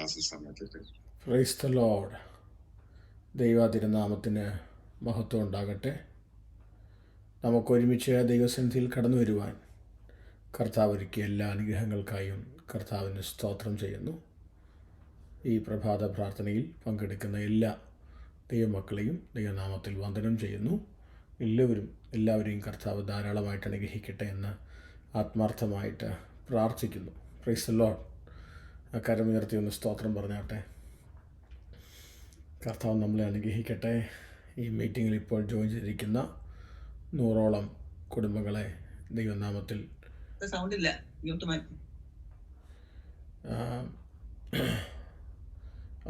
Price the Lord. ദൈവതിരുനാമത്തിന് മഹത്വം ഉണ്ടാകട്ടെ. നമുക്കൊരുമിച്ച് ദൈവസന്നിധിയിൽ കടന്നു വരുവാൻ കർത്താവ് ഒരുക്കിയ എല്ലാ അനുഗ്രഹങ്ങൾക്കായും കർത്താവിന് സ്തോത്രം ചെയ്യുന്നു. ഈ പ്രഭാത പ്രാർത്ഥനയിൽ പങ്കെടുക്കുന്ന എല്ലാ ദൈവമക്കളെയും ദൈവനാമത്തിൽ വന്ദനം ചെയ്യുന്നു. എല്ലാവരെയും കർത്താവ് ധാരാളമായിട്ട് അനുഗ്രഹിക്കട്ടെ എന്ന് ആത്മാർത്ഥമായിട്ട് പ്രാർത്ഥിക്കുന്നു. Price the Lord. കരമുയർത്തി ഒന്ന് സ്തോത്രം പറഞ്ഞാട്ടെ. കർത്താവ് നമ്മളെ അനുഗ്രഹിക്കട്ടെ. ഈ മീറ്റിങ്ങിൽ ഇപ്പോൾ ജോയിൻ ചെയ്തിരിക്കുന്ന 100ഓളം കുടുംബങ്ങളെ ദൈവനാമത്തിൽ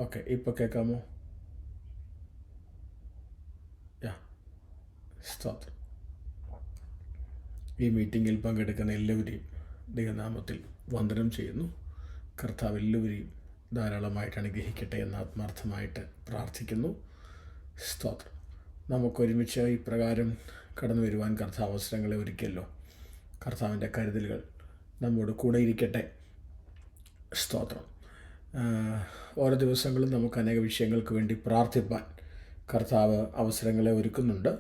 ഓക്കെ, ഇപ്പോൾ കേൾക്കാമോ? സ്തോത്രം. ഈ മീറ്റിങ്ങിൽ പങ്കെടുക്കുന്ന എല്ലാവരെയും ദൈവനാമത്തിൽ വന്ദനം ചെയ്യുന്നു. കർത്താവ് എല്ലാവരെയും ധാരാളമായിട്ട് അനുഗ്രഹിക്കട്ടെ എന്ന് ആത്മാർത്ഥമായിട്ട് പ്രാർത്ഥിക്കുന്നു. സ്തോത്രം. നമുക്കൊരുമിച്ച് ഇപ്രകാരം കടന്നു വരുവാൻ കർത്താവ് അവസരങ്ങളെ ഒരുക്കിയല്ലോ. കർത്താവിൻ്റെ കരുതലുകൾ നമ്മോട് കൂടെ ഇരിക്കട്ടെ. സ്തോത്രം. ഓരോ ദിവസങ്ങളും നമുക്ക് അനേക വിഷയങ്ങൾക്ക് വേണ്ടി പ്രാർത്ഥിപ്പാൻ കർത്താവ് അവസരങ്ങളെ ഒരുക്കുന്നുണ്ട്.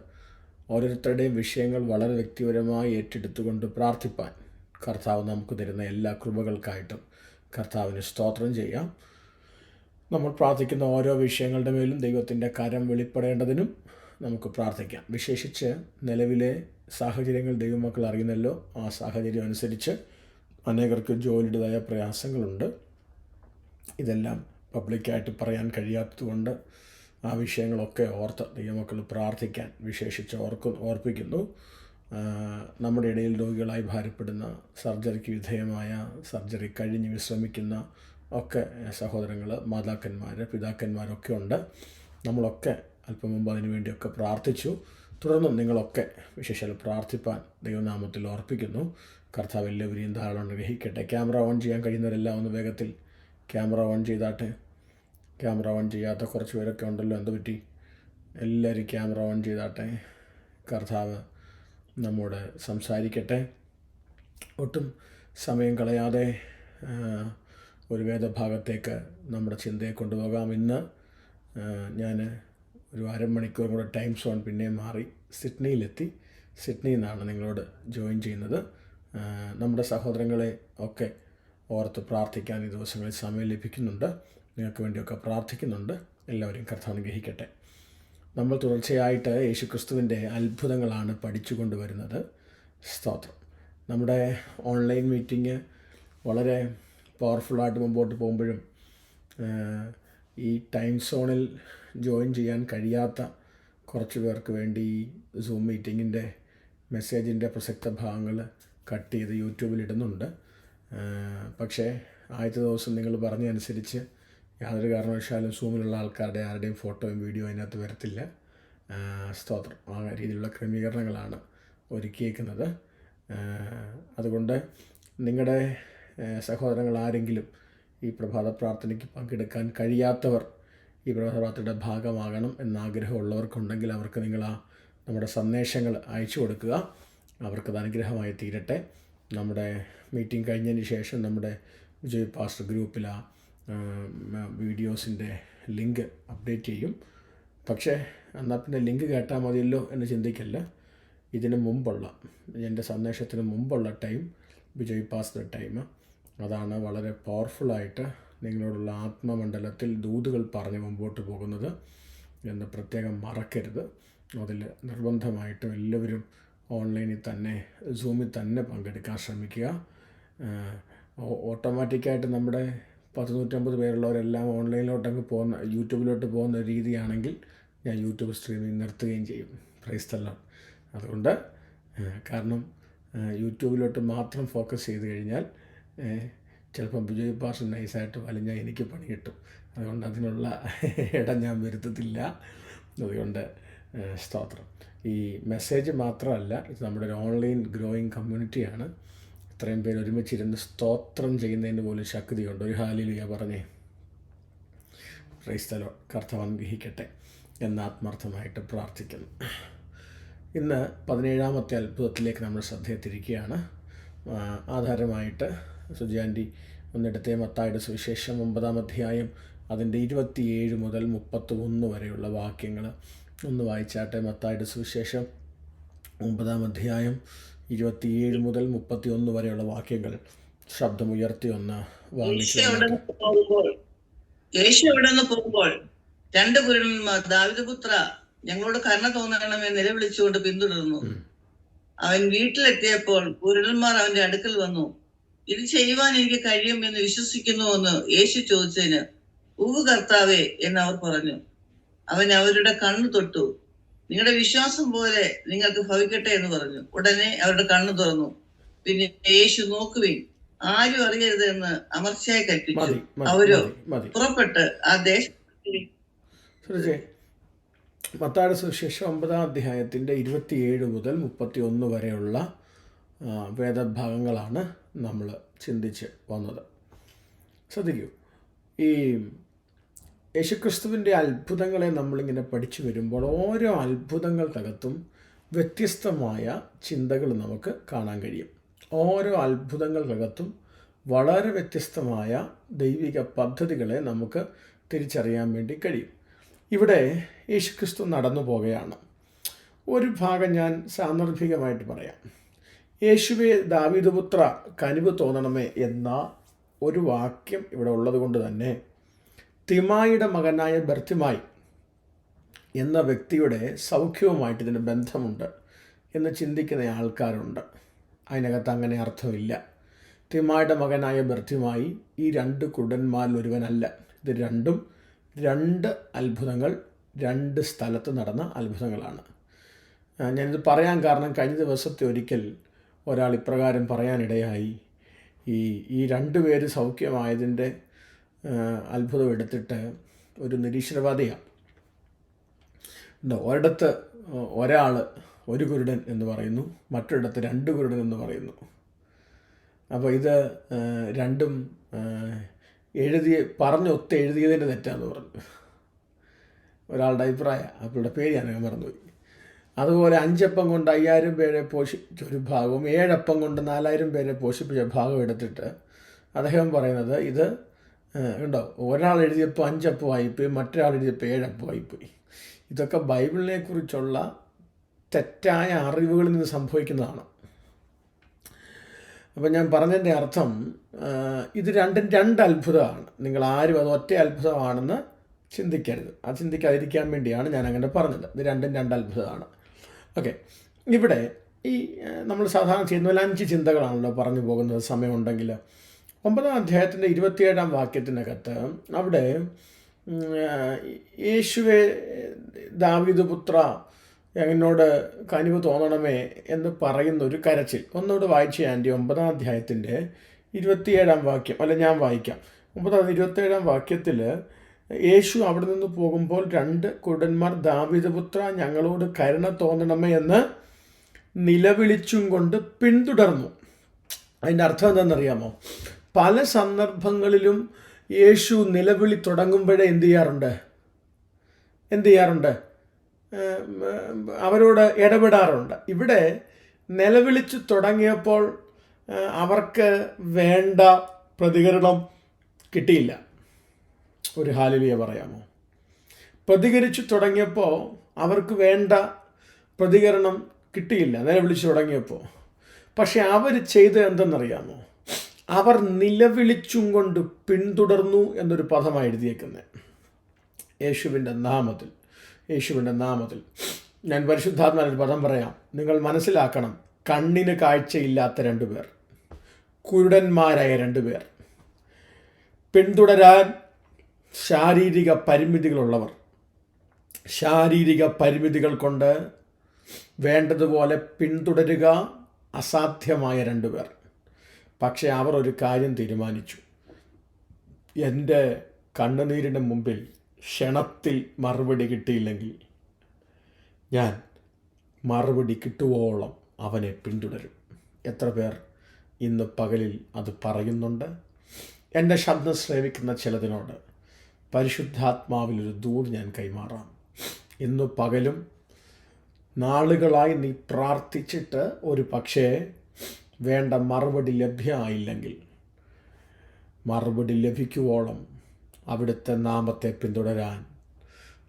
ഓരോരുത്തരുടെയും വിഷയങ്ങൾ വളരെ വ്യക്തിപരമായി ഏറ്റെടുത്തുകൊണ്ട് പ്രാർത്ഥിപ്പാൻ കർത്താവ് നമുക്ക് തരുന്ന എല്ലാ കൃപകൾക്കായിട്ടും കർത്താവിന് സ്തോത്രം ചെയ്യാം. നമ്മൾ പ്രാർത്ഥിക്കുന്ന ഓരോ വിഷയങ്ങളുടെ മേലും ദൈവത്തിൻ്റെ കരം വെളിപ്പെടേണ്ടതിനും നമുക്ക് പ്രാർത്ഥിക്കാം. വിശേഷിച്ച് നിലവിലെ സാഹചര്യങ്ങൾ ദൈവമക്കൾ അറിയുന്നല്ലോ. ആ സാഹചര്യം അനുസരിച്ച് അനേകർക്ക് ജോലിയുടേതായ പ്രയാസങ്ങളുണ്ട്. ഇതെല്ലാം പബ്ലിക്കായിട്ട് പറയാൻ കഴിയാത്തതുകൊണ്ട് ആ വിഷയങ്ങളൊക്കെ ഓർത്ത് ദൈവമക്കൾ പ്രാർത്ഥിക്കാൻ വിശേഷിച്ച് ഓർപ്പിക്കുന്നു. നമ്മുടെ ഇടയിൽ രോഗികളായി ഭാരപ്പെടുന്ന, സർജറിക്ക് വിധേയമായ, സർജറി കഴിഞ്ഞ് വിശ്രമിക്കുന്ന ഒക്കെ സഹോദരങ്ങൾ, മാതാക്കന്മാർ, പിതാക്കന്മാരൊക്കെ ഉണ്ട്. നമ്മളൊക്കെ അല്പം മുമ്പ് അതിനു വേണ്ടിയൊക്കെ പ്രാർത്ഥിച്ചു. തുടർന്നും നിങ്ങളൊക്കെ വിശേഷാൽ പ്രാർത്ഥിപ്പാൻ ദൈവനാമത്തിൽ ഓർപ്പിക്കുന്നു. കർത്താവ് എല്ലാവരെയും ധാരാളം ഗ്രഹിക്കട്ടെ. ക്യാമറ ഓൺ ചെയ്യാൻ കഴിയുന്നവരെല്ലാം ഒന്ന് വേഗത്തിൽ ക്യാമറ ഓൺ ചെയ്താട്ടെ. ക്യാമറ ഓൺ ചെയ്യാത്ത കുറച്ച് പേരൊക്കെ ഉണ്ടല്ലോ, എന്ത് പറ്റി? എല്ലാവരും ക്യാമറ ഓൺ ചെയ്താട്ടെ. കർത്താവ് നമ്മോട് സംസാരിക്കട്ടെ. ഒട്ടും സമയം കളയാതെ ഒരു വേദഭാഗത്തേക്ക് നമ്മുടെ ചിന്തയെ കൊണ്ടുപോകാം. ഇന്ന് ഞാൻ ഒരു അരമണിക്കൂർ കൂടെ ടൈം സോൺ പിന്നെയും മാറി സിഡ്നിയിലെത്തി. സിഡ്നിയിൽ നിന്നാണ് നിങ്ങളോട് ജോയിൻ ചെയ്യുന്നത്. നമ്മുടെ സഹോദരങ്ങളെ ഒക്കെ ഓർത്ത് പ്രാർത്ഥിക്കാൻ ഈ ദിവസങ്ങളിൽ സമയം ലഭിക്കുന്നുണ്ട്. നിങ്ങൾക്ക് വേണ്ടിയൊക്കെ പ്രാർത്ഥിക്കുന്നുണ്ട്. എല്ലാവരെയും കർത്താവ് അനുഗ്രഹിക്കട്ടെ. നമ്മൾ തുടർച്ചയായിട്ട് യേശുക്രിസ്തുവിൻ്റെ അത്ഭുതങ്ങളാണ് പഠിച്ചു കൊണ്ടുവരുന്നത്. സ്തോത്രം. നമ്മുടെ ഓൺലൈൻ മീറ്റിംഗ് വളരെ പവർഫുള്ളായിട്ട് മുമ്പോട്ട് പോകുമ്പോഴും ഈ ടൈം സോണിൽ ജോയിൻ ചെയ്യാൻ കഴിയാത്ത കുറച്ച് പേർക്ക് വേണ്ടി ഈ സൂം മീറ്റിങ്ങിൻ്റെ മെസ്സേജിൻ്റെ പ്രസക്ത ഭാഗങ്ങൾ കട്ട് ചെയ്ത് യൂട്യൂബിൽ ഇടുന്നുണ്ട്. പക്ഷേ ആദ്യത്തെ ദിവസം നിങ്ങൾ പറഞ്ഞതനുസരിച്ച് യാതൊരു കാരണവശാലും സൂമിലുള്ള ആൾക്കാരുടെ ആരുടെയും ഫോട്ടോയും വീഡിയോ അതിനകത്ത് വരത്തില്ല. സ്തോത്രം. ആ രീതിയിലുള്ള ക്രമീകരണങ്ങളാണ് ഒരുക്കിയേക്കുന്നത്. അതുകൊണ്ട് നിങ്ങളുടെ സഹോദരങ്ങൾ ആരെങ്കിലും ഈ പ്രഭാത പ്രാർത്ഥനയ്ക്ക് പങ്കെടുക്കാൻ കഴിയാത്തവർ ഈ പ്രഭാത പ്രാർത്ഥനയുടെ ഭാഗമാകണം എന്നാഗ്രഹമുള്ളവർക്കുണ്ടെങ്കിൽ അവർക്ക് നിങ്ങൾ നമ്മുടെ സന്ദേശങ്ങൾ അയച്ചു കൊടുക്കുക. അവർക്കത് അനുഗ്രഹമായി തീരട്ടെ. നമ്മുടെ മീറ്റിംഗ് കഴിഞ്ഞതിന് ശേഷം നമ്മുടെ വിജയ് പാസ്റ്റർ ഗ്രൂപ്പിൽ വീഡിയോസിൻ്റെ ലിങ്ക് അപ്ഡേറ്റ് ചെയ്യും. പക്ഷേ എന്നാൽ പിന്നെ ലിങ്ക് കേട്ടാൽ മതിയല്ലോ എന്ന് ചിന്തിക്കല്ല. ഇതിന് മുമ്പുള്ള, എൻ്റെ സന്ദേശത്തിന് മുമ്പുള്ള ടൈം, വിജയ് പാസ്റ്റർ ടൈം, അതാണ് വളരെ പവർഫുള്ളായിട്ട് നിങ്ങളോടുള്ള ആത്മമണ്ഡലത്തിൽ ദൂതുകൾ പറഞ്ഞ് മുമ്പോട്ട് പോകുന്നത് എന്ന് പ്രത്യേകം മറക്കരുത്. അതിൽ നിർബന്ധമായിട്ടും എല്ലാവരും ഓൺലൈനിൽ തന്നെ, സൂമിൽ തന്നെ പങ്കെടുക്കാൻ ശ്രമിക്കുക. ഓട്ടോമാറ്റിക്കായിട്ട് നമ്മുടെ 150 പേരുള്ളവരെല്ലാം ഓൺലൈനിലോട്ടങ്ങ് പോകുന്ന, യൂട്യൂബിലോട്ട് പോകുന്ന രീതിയാണെങ്കിൽ ഞാൻ യൂട്യൂബ് സ്ട്രീമിംഗ് നിർത്തുകയും ചെയ്യും. Price the Lord. അതുകൊണ്ട് കാരണം യൂട്യൂബിലോട്ട് മാത്രം ഫോക്കസ് ചെയ്ത് കഴിഞ്ഞാൽ ചിലപ്പം വിജയ് പാസ്റ്റർ നൈസായിട്ട് വലിഞ്ഞാൽ എനിക്ക് പണി കിട്ടും. അതുകൊണ്ട് അതിനുള്ള ഇടം ഞാൻ വരുത്തത്തില്ല. അതുകൊണ്ട് സ്തോത്രം. ഈ മെസ്സേജ് മാത്രമല്ല, ഇത് നമ്മുടെ ഒരു ഓൺലൈൻ ഗ്രോയിങ് കമ്മ്യൂണിറ്റിയാണ്. ഇത്രയും പേര് ഒരുമിച്ചിരുന്ന് സ്തോത്രം ചെയ്യുന്നതിന് പോലും ശക്തിയുണ്ട്. ഒരു ഹല്ലേലൂയ പറഞ്ഞേ. Price the Lord. കർത്താവ് അനുഗ്രഹിക്കട്ടെ എന്ന് ആത്മാർത്ഥമായിട്ട് പ്രാർത്ഥിക്കുന്നു. ഇന്ന് 17ാമത്തെ അത്ഭുതത്തിലേക്ക് നമ്മൾ ശ്രദ്ധയെ തിരിക്കുകയാണ്. ആധാരമായിട്ട് സുജി ആൻറ്റി ഒന്നിടത്തെ മത്തായിയുടെ സുവിശേഷം 9-ാം അധ്യായം അതിൻ്റെ 27 മുതൽ 31 വരെയുള്ള വാക്യങ്ങൾ ഒന്ന് വായിച്ചാട്ടെ. മത്തായിയുടെ സുവിശേഷം 9-ാം അധ്യായം 27 മുതൽ 31 വരെയുള്ള വാക്യങ്ങൾ ശബ്ദമുയർത്തി ഒന്ന് വായിച്ചു. യേശു അവിടെ നിന്ന് പോകുമ്പോൾ 2 കുരുടന്മാർ ദാവീദ് പുത്ര ഞങ്ങളോട് കരുണ തോന്നണമെന്ന് നിലവിളിച്ചുകൊണ്ട് പിന്തുടർന്നു. അവൻ വീട്ടിലെത്തിയപ്പോൾ കുരുടന്മാർ അവന്റെ അടുക്കൽ വന്നു. ഇത് ചെയ്യുവാൻ എനിക്ക് കഴിയും എന്ന് വിശ്വസിക്കുന്നുവെന്ന് യേശു ചോദിച്ചതിന് ഉവ്വ് കർത്താവേ എന്ന് അവർ പറഞ്ഞു. അവൻ അവരുടെ കണ്ണു തൊട്ടു. നിങ്ങളുടെ വിശ്വാസം പോലെ നിങ്ങൾക്ക് ഭവിക്കട്ടെ എന്ന് പറഞ്ഞു. ഉടനെ അവരുടെ കണ്ണു തുറന്നു. പിന്നെ യേശു നോക്കുവിൻ, ആരും അറിയരുത് എന്ന് അമർച്ചയായി കൽപ്പിച്ചു. അവരോ പുറപ്പെട്ട് ആ ദേശത്ത്. മത്തായിയുടെ സുവിശേഷം 9-ാം അധ്യായത്തിൻ്റെ 27 മുതൽ 31 വരെയുള്ള വേദഭാഗങ്ങളാണ് നമ്മൾ ചിന്തിച്ച് വന്നത്. ശ്രദ്ധിക്കൂ, ഈ യേശുക്രിസ്തുവിൻ്റെ അത്ഭുതങ്ങളെ നമ്മളിങ്ങനെ പഠിച്ചു വരുമ്പോൾ ഓരോ അത്ഭുതങ്ങൾക്കകത്തും വ്യത്യസ്തമായ ചിന്തകൾ നമുക്ക് കാണാൻ കഴിയും. ഓരോ അത്ഭുതങ്ങൾക്കകത്തും വളരെ വ്യത്യസ്തമായ ദൈവിക പദ്ധതികളെ നമുക്ക് തിരിച്ചറിയാൻ വേണ്ടി കഴിയും. ഇവിടെ യേശുക്രിസ്തു നടന്നു പോകുകയാണ്. ഒരു ഭാഗം ഞാൻ സാന്ദർഭികമായിട്ട് പറയാം. യേശുവേ ദാവീദ് പുത്ര കനിവ് തോന്നണമേ എന്ന ഒരു വാക്യം ഇവിടെ ഉള്ളത് കൊണ്ട് തന്നെ തിമായിയുടെ മകനായ ബർത്തിമായി എന്ന വ്യക്തിയുടെ സൗഖ്യവുമായിട്ട് ഇതിന് ബന്ധമുണ്ട് എന്ന് ചിന്തിക്കുന്ന ആൾക്കാരുണ്ട്. അതിനകത്ത് അങ്ങനെ അർത്ഥമില്ല. തിമായിയുടെ മകനായ ബർത്തിമായി ഈ 2 കുരുടന്മാരിൽ ഒരുവനല്ല. ഇത് രണ്ടും 2 അത്ഭുതങ്ങൾ 2 സ്ഥലത്ത് നടന്ന അത്ഭുതങ്ങളാണ്. ഞാനിത് പറയാൻ കാരണം കഴിഞ്ഞ ദിവസത്തെ ഒരിക്കൽ ഒരാൾ ഇപ്രകാരം പറയാനിടയായി. ഈ 2 പേര് സൗഖ്യമായതിൻ്റെ അത്ഭുതം എടുത്തിട്ട് ഒരു നിരീശ്വരവാദിയാണ്. ഒരിടത്ത് ഒരാൾ 1 കുരുടൻ എന്ന് പറയുന്നു, മറ്റൊരിടത്ത് 2 കുരുടൻ എന്ന് പറയുന്നു. അപ്പോൾ ഇത് രണ്ടും പറഞ്ഞൊത്ത് എഴുതിയതിൻ്റെ തെറ്റാന്ന് പറഞ്ഞു ഒരാളുടെ അഭിപ്രായം. അവളുടെ പേര് ഞാനങ്ങ് മറന്നുപോയി. അതുപോലെ 5 അപ്പം കൊണ്ട് 5000 പേരെ പോഷിപ്പിച്ച ഒരു ഭാഗവും 7 അപ്പം കൊണ്ട് 4000 പേരെ പോഷിപ്പിച്ച ഭാഗം എടുത്തിട്ട് അദ്ദേഹം പറയുന്നത് ഇത് ഉണ്ടോ, ഒരാൾ എഴുതിയപ്പോൾ 5 അപ്പമായിപ്പോയി, മറ്റൊരാൾ എഴുതിയപ്പോൾ 7 അപ്പമായിപ്പോയി. ഇതൊക്കെ ബൈബിളിനെ കുറിച്ചുള്ള തെറ്റായ അറിവുകളിൽ നിന്ന് സംഭവിക്കുന്നതാണ്. അപ്പം ഞാൻ പറഞ്ഞതിൻ്റെ അർത്ഥം ഇത് രണ്ടും 2 അത്ഭുതമാണ്. നിങ്ങൾ ആരും അത് ഒറ്റ അത്ഭുതമാണെന്ന് ചിന്തിക്കരുത്. അത് ചിന്തിക്കാതിരിക്കാൻ വേണ്ടിയാണ് ഞാൻ അങ്ങനെ പറഞ്ഞത്. ഇത് രണ്ടും 2 അത്ഭുതമാണ്. ഓക്കെ, ഇവിടെ ഈ നമ്മൾ സാധാരണ ചെയ്യുന്ന പോലെ 5 ചിന്തകളാണല്ലോ പറഞ്ഞു പോകുന്നത് സമയമുണ്ടെങ്കിൽ. 9-ാം അധ്യായത്തിൻ്റെ 27-ാം വാക്യത്തിനകത്ത് അവിടെ യേശുവേ ദാവീദ് പുത്ര എന്നോട് കനിവ് തോന്നണമേ എന്ന് പറയുന്ന ഒരു കരച്ചിൽ ഒന്നുകൂടെ വായിച്ച ആൻറ്റി. 9-ാം അധ്യായത്തിൻ്റെ 27-ാം വാക്യം, അല്ല ഞാൻ വായിക്കാം. 27-ാം വാക്യത്തിൽ യേശു അവിടെ നിന്ന് പോകുമ്പോൾ 2 കുരുടന്മാർ ദാവീദ് പുത്ര ഞങ്ങളോട് കരുണ തോന്നണമേ എന്ന് നിലവിളിച്ചും കൊണ്ട് പിന്തുടർന്നു. അതിൻ്റെ അർത്ഥം എന്താണെന്നറിയാമോ? പല സന്ദർഭങ്ങളിലും യേശു നിലവിളി തുടങ്ങുമ്പോഴേ എന്ത് ചെയ്യാറുണ്ട്? അവരോട് ഇടപെടാറുണ്ട്. ഇവിടെ നിലവിളിച്ച് തുടങ്ങിയപ്പോൾ അവർക്ക് വേണ്ട പ്രതികരണം കിട്ടിയില്ല. ഒരു ഹല്ലേലൂയ പറയാമോ? പ്രതികരിച്ചു തുടങ്ങിയപ്പോൾ അവർക്ക് വേണ്ട പ്രതികരണം കിട്ടിയില്ല നിലവിളിച്ചു തുടങ്ങിയപ്പോൾ. പക്ഷെ അവർ ചെയ്തത് എന്തെന്നറിയാമോ? അവർ നിലവിളിച്ചും കൊണ്ട് പിന്തുടർന്നു എന്നൊരു പദമാണ് എഴുതിയേക്കുന്നത്. യേശുവിൻ്റെ നാമത്തിൽ ഞാൻ പരിശുദ്ധാത്മാവിൻ്റെ പദം പറയാം. നിങ്ങൾ മനസ്സിലാക്കണം, കണ്ണിന് കാഴ്ചയില്ലാത്ത 2 പേർ, കുരുടന്മാരായ 2 പേർ, പിന്തുടരാൻ ശാരീരിക പരിമിതികളുള്ളവർ, ശാരീരിക പരിമിതികൾ കൊണ്ട് വേണ്ടതുപോലെ പിന്തുടരുക അസാധ്യമായ 2 പേർ. പക്ഷേ അവർ ഒരു കാര്യം തീരുമാനിച്ചു. എൻ്റെ കണ്ണുനീരിൻ്റെ മുമ്പിൽ ക്ഷണത്തിൽ മറുപടി കിട്ടിയില്ലെങ്കിൽ ഞാൻ മറുപടി കിട്ടുവോളം അവനെ പിന്തുടരും. എത്ര പേർ ഇന്ന് പകലിൽ അത് പറയുന്നുണ്ട്? എൻ്റെ ശബ്ദം ശ്രവിക്കുന്ന ചിലതിനോട് പരിശുദ്ധാത്മാവിലൊരു ദൂത് ഞാൻ കൈമാറാം. ഇന്നു പകലും നാളുകളായി നീ പ്രാർത്ഥിച്ചിട്ട് ഒരു പക്ഷേ വേണ്ട മറുപടി ലഭ്യമായില്ലെങ്കിൽ മറുപടി ലഭിക്കുവോളം അവിടുത്തെ നാമത്തെ പിന്തുടരാൻ,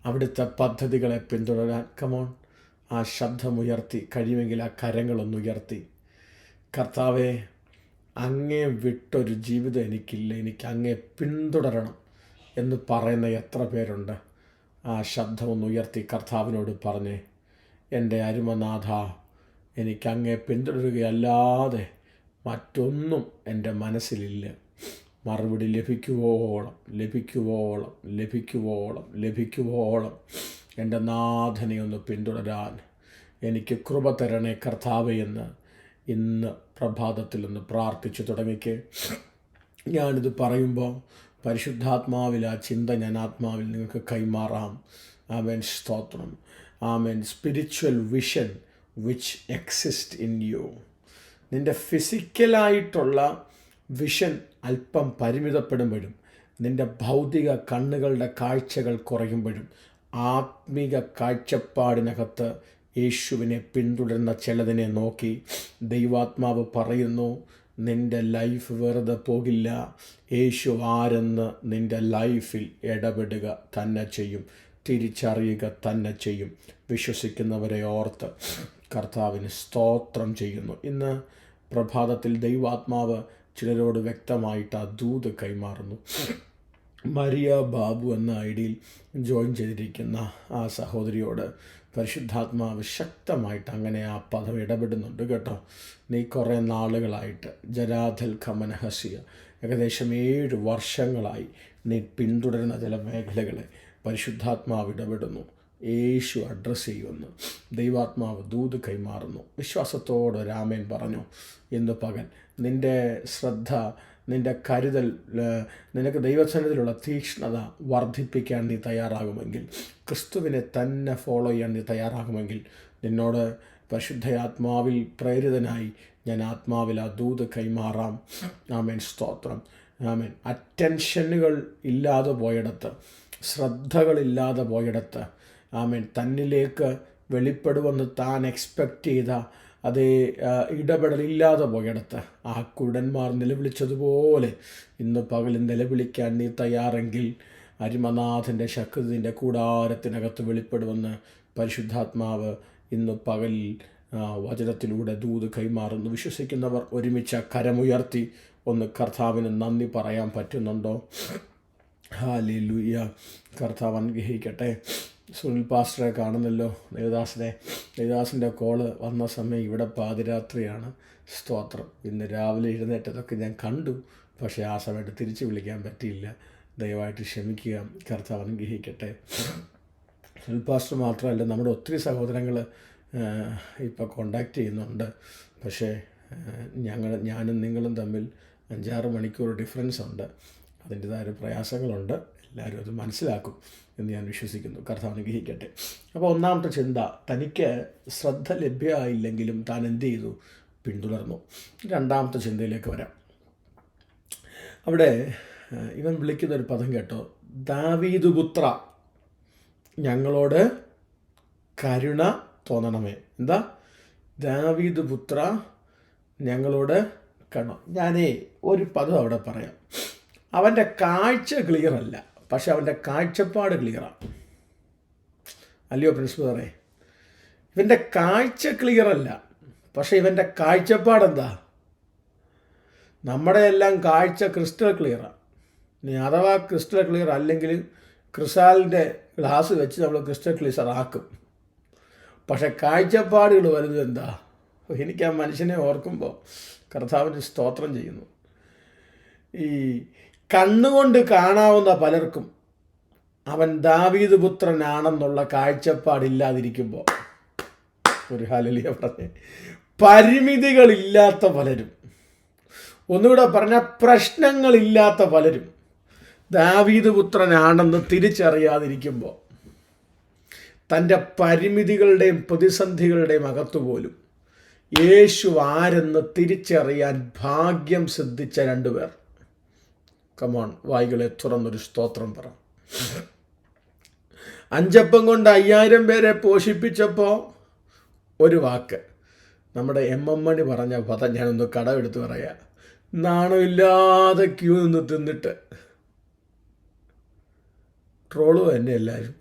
അവിടുത്തെ പദ്ധതികളെ പിന്തുടരാൻ. കമോൺ, ആ ശബ്ദമുയർത്തി, കഴിയുമെങ്കിൽ ആ കരങ്ങളൊന്നുയർത്തി, കർത്താവെ, അങ്ങേ വിട്ടൊരു ജീവിതം എനിക്കില്ല, എനിക്ക് അങ്ങേ പിന്തുടരണം എന്ന് പറയുന്ന എത്ര പേരുണ്ട്? ആ ശബ്ദമൊന്ന് ഉയർത്തി കർത്താവിനോട് പറഞ്ഞേ, എൻ്റെ അരുമനാഥ, എനിക്ക് അങ്ങേ പിന്തുടരുകയല്ലാതെ മറ്റൊന്നും എൻ്റെ മനസ്സിലില്ല. മറുപടി ലഭിക്കുവോളം ലഭിക്കുവോളം ലഭിക്കുവോളം ലഭിക്കുവോളം എൻ്റെ നാഥനെ ഒന്ന് പിന്തുടരാൻ എനിക്ക് കൃപ തരണേ കർത്താവേ എന്ന് ഇന്ന് പ്രഭാതത്തിൽ ഒന്ന് പ്രാർത്ഥിച്ചു തുടങ്ങിക്കേ. ഞാനിത് പറയുമ്പോൾ പരിശുദ്ധാത്മാവിൽ ആ ചിന്ത ഞാൻ ആത്മാവിൽ നിങ്ങൾക്ക് കൈമാറാം. ആമേൻ, സ്തോത്രം. ആമേൻ. Spiritual vision which exist in you. നിൻ്റെ ഫിസിക്കലായിട്ടുള്ള വിഷൻ അല്പം പരിമിതപ്പെടുമ്പോഴും, നിൻ്റെ ഭൗതിക കണ്ണുകളുടെ കാഴ്ചകൾ കുറയുമ്പോഴും, ആത്മീക കാഴ്ചപ്പാടിനകത്ത് യേശുവിനെ പിന്തുടരുന്ന ചിലതിനെ നോക്കി ദൈവാത്മാവ് പറയുന്നു, നിൻ്റെ ലൈഫ് വെറുതെ പോകില്ല. യേശു ആരെന്ന് നിൻ്റെ ലൈഫിൽ ഇടപെടുക തന്നെ ചെയ്യും, തിരിച്ചറിയുക തന്നെ ചെയ്യും. വിശ്വസിക്കുന്നവരെ ഓർത്ത് കർത്താവിന് സ്തോത്രം ചെയ്യുന്നു. ഇന്ന് പ്രഭാതത്തിൽ ദൈവാത്മാവ് ചിലരോട് വ്യക്തമായിട്ട് ആ ദൂത് കൈമാറുന്നു. മരിയ ബാബു എന്ന ഐഡിയിൽ ജോയിൻ ചെയ്തിരിക്കുന്ന ആ സഹോദരിയോട് പരിശുദ്ധാത്മാവ് ശക്തമായിട്ട് അങ്ങനെ ആ പദം ഇടപെടുന്നുണ്ട് കേട്ടോ. നീ കുറേ നാളുകളായിട്ട് ജരാധൽ ഖമനഹസിയ, ഏകദേശം 7 വർഷങ്ങളായി നീ പിന്തുടരുന്ന ചില മേഖലകളെ പരിശുദ്ധാത്മാവ് ഇടപെടുന്നു. യേശു അഡ്രസ്സ് ചെയ്യുമെന്ന് ദൈവാത്മാവ് ദൂത് കൈമാറുന്നു. വിശ്വാസത്തോടെ രാമേൻ പറഞ്ഞു, ഇന്ന് പകൽ നിൻ്റെ ശ്രദ്ധ, നിൻ്റെ കരുതൽ, നിനക്ക് ദൈവസന്നിധിയിലുള്ള തീക്ഷ്ണത വർദ്ധിപ്പിക്കാൻ നീ തയ്യാറാകുമെങ്കിൽ, ക്രിസ്തുവിനെ തന്നെ ഫോളോ ചെയ്യാൻ നീ തയ്യാറാകുമെങ്കിൽ, നിന്നോട് പരിശുദ്ധയാത്മാവിൽ പ്രേരിതനായി ഞാൻ ആത്മാവിൽ ആ ദൂത് കൈമാറാം. ആമേൻ, സ്തോത്രം. ആമേൻ. അറ്റൻഷനുകൾ ഇല്ലാതെ പോയിടത്ത്, ശ്രദ്ധകളില്ലാതെ പോയിടത്ത്, ആമേൻ, തന്നിലേക്ക് വെളിപ്പെടുമെന്ന് താൻ എക്സ്പെക്റ്റ് ചെയ്ത അതേ ഇടപെടലില്ലാതെ പോയിടത്ത് ആ കുരുടന്മാർ നിലവിളിച്ചതുപോലെ ഇന്ന് പകൽ നിലവിളിക്കാൻ നീ തയ്യാറെങ്കിൽ അരിമനാഥൻ്റെ ശക്തി നിൻ്റെ കൂടാരത്തിനകത്ത് വെളിപ്പെടുമെന്ന് പരിശുദ്ധാത്മാവ് ഇന്ന് പകലിൽ വചനത്തിലൂടെ ദൂത് കൈമാറുന്നു. വിശ്വസിക്കുന്നവർ ഒരുമിച്ച് കരമുയർത്തി ഒന്ന് കർത്താവിന് നന്ദി പറയാൻ പറ്റുന്നുണ്ടോ? ഹല്ലേലൂയ. കർത്താവ് അനുഗ്രഹിക്കട്ടെ. സുനിൽ പാസ്റ്ററെ കാണുന്നല്ലോ, ദേവദാസിൻ്റെ കോള് വന്ന സമയം ഇവിടെ പാതിരാത്രിയാണ്. സ്തോത്രം. ഇന്ന് രാവിലെ എഴുന്നേറ്റതൊക്കെ ഞാൻ കണ്ടു, പക്ഷേ ആ സമയത്ത് തിരിച്ച് വിളിക്കാൻ പറ്റിയില്ല. ദയവായിട്ട് ക്ഷമിക്കുക. കർത്താവ് അനുഗ്രഹിക്കട്ടെ. സുനിൽ പാസ്റ്റർ മാത്രമല്ല, നമ്മുടെ ഒത്തിരി സഹോദരങ്ങൾ ഇപ്പോൾ കോണ്ടാക്റ്റ് ചെയ്യുന്നുണ്ട്. പക്ഷേ ഞാനും നിങ്ങളും തമ്മിൽ 5-6 മണിക്കൂർ ഡിഫറൻസ് ഉണ്ട്. അതിൻ്റെതായ പ്രയാസങ്ങളുണ്ട്. എല്ലാവരും അത് മനസ്സിലാക്കും എന്ന് ഞാൻ വിശ്വസിക്കുന്നു. കർത്താവ് അനുഗ്രഹിക്കട്ടെ. അപ്പോൾ ഒന്നാമത്തെ ചിന്ത, തനിക്ക് ശ്രദ്ധ ലഭ്യമായില്ലെങ്കിലും താൻ എന്ത് ചെയ്തു? പിന്തുടർന്നു. രണ്ടാമത്തെ ചിന്തയിലേക്ക് വരാം. അവിടെ ഇവൻ വിളിക്കുന്നൊരു പദം കേട്ടോ, ദാവീദ് പുത്ര, ഞങ്ങളോട് കരുണ തോന്നണമേ. എന്താ? ദാവീദ് പുത്ര, ഞങ്ങളോട് കരുണ. ഞാനേ ഒരു പദം അവിടെ പറയാം. അവൻ്റെ കാഴ്ച ക്ലിയർ അല്ല, പക്ഷെ അവൻ്റെ കാഴ്ചപ്പാട് ക്ലിയറാണ്. അല്ലയോ പ്രിൻസിപ്പറെ? ഇവൻ്റെ കാഴ്ച ക്ലിയർ അല്ല, പക്ഷെ ഇവൻ്റെ കാഴ്ചപ്പാടെന്താ? നമ്മുടെ എല്ലാം കാഴ്ച ക്രിസ്റ്റൽ ക്ലിയറാണ്. ഇനി അഥവാ ക്രിസ്റ്റൽ ക്ലിയർ അല്ലെങ്കിൽ ക്രിസാലിൻ്റെ ഗ്ലാസ് വെച്ച് നമ്മൾ ക്രിസ്റ്റൽ ക്ലിയർ ആക്കും. പക്ഷെ കാഴ്ചപ്പാടുകൾ വലുത് എന്താ? എനിക്ക് ആ മനുഷ്യനെ ഓർക്കുമ്പോൾ കർത്താവിന് സ്തോത്രം ചെയ്യുന്നു. ഈ കണ്ണുകൊണ്ട് കാണാവുന്ന പലർക്കും അവൻ ദാവീദ് പുത്രനാണെന്നുള്ള കാഴ്ചപ്പാടില്ലാതിരിക്കുമ്പോൾ, ഒരു ഹല്ലേലൂയ പറഞ്ഞേ, പരിമിതികളില്ലാത്ത പലരും, ഒന്നുകൂടെ പറഞ്ഞാൽ പ്രശ്നങ്ങളില്ലാത്ത പലരും ദാവീദ് പുത്രനാണെന്ന് തിരിച്ചറിയാതിരിക്കുമ്പോൾ, തൻ്റെ പരിമിതികളുടെയും പ്രതിസന്ധികളുടെയും അകത്തുപോലും യേശു ആരെന്ന് തിരിച്ചറിയാൻ ഭാഗ്യം സിദ്ധിച്ച 2 പേർ. കമോൺ, വായികളെ തുറന്നൊരു സ്തോത്രം പറ. 5 അപ്പം കൊണ്ട് 5000 പേരെ പോഷിപ്പിച്ചപ്പോൾ ഒരു വാക്ക്, നമ്മുടെ MM മണി പറഞ്ഞ പദം ഞാനൊന്ന് കടമെടുത്ത് പറയാം. നാണമില്ലാതെ ക്യൂ നിന്ന് തിന്നിട്ട് ട്രോളും തന്നെ എല്ലാവരും.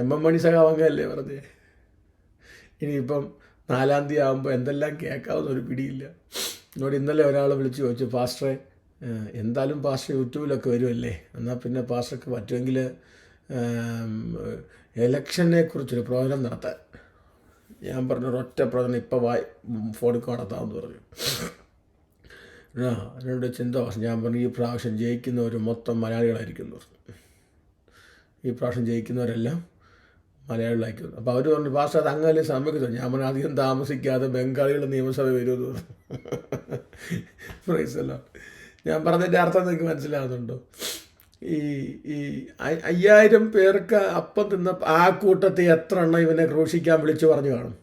MM മണി സഖാവങ്ങല്ലേ പറഞ്ഞേ. ഇനിയിപ്പം 4-ാം തീയതി ആകുമ്പോൾ എന്തെല്ലാം കേൾക്കാവുന്ന ഒരു പിടിയില്ല. എന്നോട് ഇന്നലെ ഒരാൾ വിളിച്ച് ചോദിച്ചു, പാസ്റ്ററെ എന്തായാലും പാസ്റ്റർ യൂട്യൂബിലൊക്കെ വരുമല്ലേ, എന്നാൽ പിന്നെ പാസ്റ്റർക്ക് പറ്റുമെങ്കിൽ ഇലക്ഷനെ കുറിച്ചൊരു പ്രവചനം നടത്താൻ. ഞാൻ പറഞ്ഞു ഒരൊറ്റ പ്രവചനം ഇപ്പം ഫോണിൽ നടത്താമെന്ന് പറഞ്ഞു. എന്നോട് ചിന്ത പറഞ്ഞു. ഞാൻ പറഞ്ഞു ഈ പ്രാവശ്യം ജയിക്കുന്നവർ മൊത്തം മലയാളികളായിരിക്കും പറഞ്ഞു. ഈ പ്രാവശ്യം ജയിക്കുന്നവരെല്ലാം മലയാളികളായിരിക്കും. അപ്പോൾ അവർ പറഞ്ഞു പാസ്റ്റർ അത് അങ്ങനെ സമ്മതിക്കുന്നു. ഞാൻ പറഞ്ഞു അധികം താമസിക്കാതെ ബംഗാളികൾ നിയമസഭ വരുമെന്ന് പറഞ്ഞു. പ്രൈസല്ലോ. ഞാൻ പറഞ്ഞതിൻ്റെ അർത്ഥം നിങ്ങൾക്ക് മനസ്സിലാകുന്നുണ്ടോ? ഈ 5000 പേർക്ക് അപ്പം തിന്ന ആ കൂട്ടത്തിൽ എത്ര എണ്ണം ഇവനെ ക്രൂശിക്കാൻ വിളിച്ചു പറഞ്ഞു കാണും?